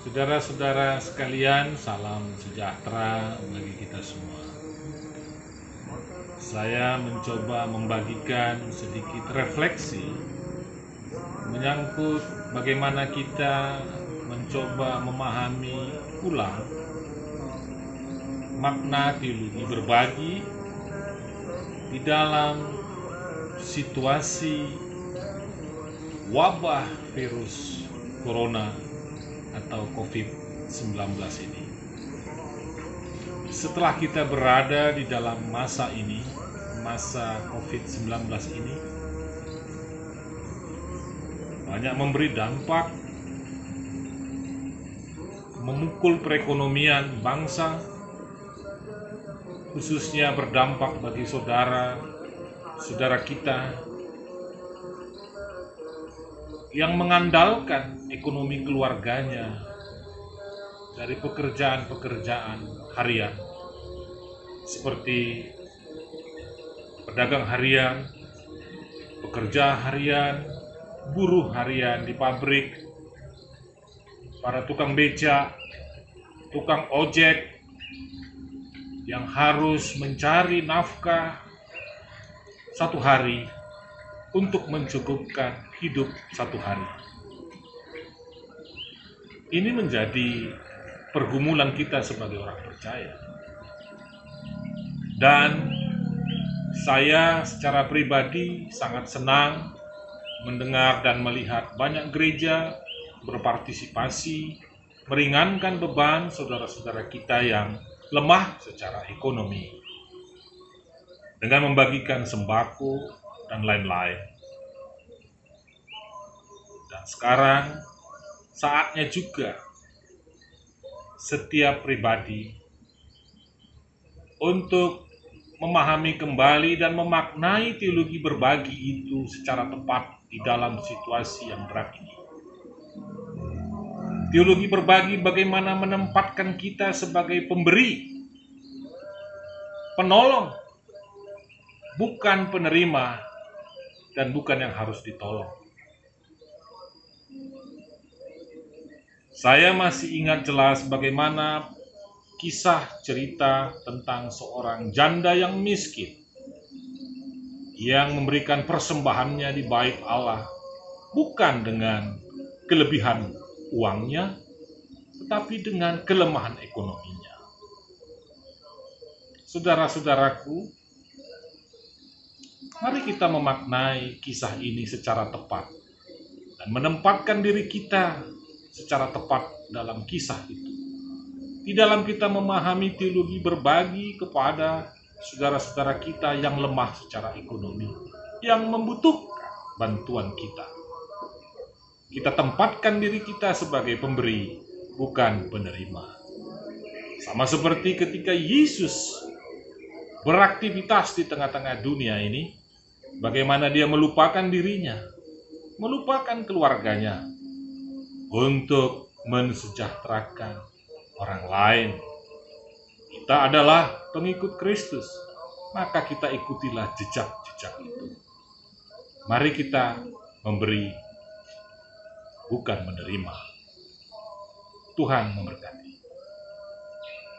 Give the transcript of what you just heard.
Saudara-saudara sekalian, salam sejahtera bagi kita semua. Saya mencoba membagikan sedikit refleksi menyangkut bagaimana kita mencoba memahami ulang makna teologi berbagi di dalam situasi wabah virus corona atau COVID-19 ini. Setelah kita berada di dalam masa ini, masa COVID-19 ini, banyak memberi dampak, memukul perekonomian bangsa, khususnya berdampak bagi saudara kita yang mengandalkan ekonomi keluarganya dari pekerjaan-pekerjaan harian seperti pedagang harian, pekerja harian, buruh harian di pabrik, para tukang becak, tukang ojek yang harus mencari nafkah satu hari untuk mencukupkan hidup satu hari. Ini menjadi pergumulan kita sebagai orang percaya. Dan saya secara pribadi sangat senang mendengar dan melihat banyak gereja berpartisipasi meringankan beban saudara-saudara kita yang lemah secara ekonomi dengan membagikan sembako dan lain-lain. Dan sekarang saatnya juga setiap pribadi untuk memahami kembali dan memaknai teologi berbagi itu secara tepat di dalam situasi yang berat ini. Teologi berbagi bagaimana menempatkan kita sebagai pemberi, penolong, bukan penerima, dan bukan yang harus ditolong. Saya masih ingat jelas bagaimana kisah cerita tentang seorang janda yang miskin yang memberikan persembahannya di bait Allah bukan dengan kelebihan uangnya, tetapi dengan kelemahan ekonominya. Saudara-saudaraku, mari kita memaknai kisah ini secara tepat dan menempatkan diri kita secara tepat dalam kisah itu. Di dalam kita memahami teologi berbagi kepada saudara-saudara kita yang lemah secara ekonomi, yang membutuhkan bantuan kita. Kita tempatkan diri kita sebagai pemberi, bukan penerima. Sama seperti ketika Yesus beraktivitas di tengah-tengah dunia ini, bagaimana dia melupakan dirinya, melupakan keluarganya, untuk mensejahterakan orang lain. Kita adalah pengikut Kristus, maka kita ikutilah jejak-jejak itu. Mari kita memberi, bukan menerima. Tuhan memberkati.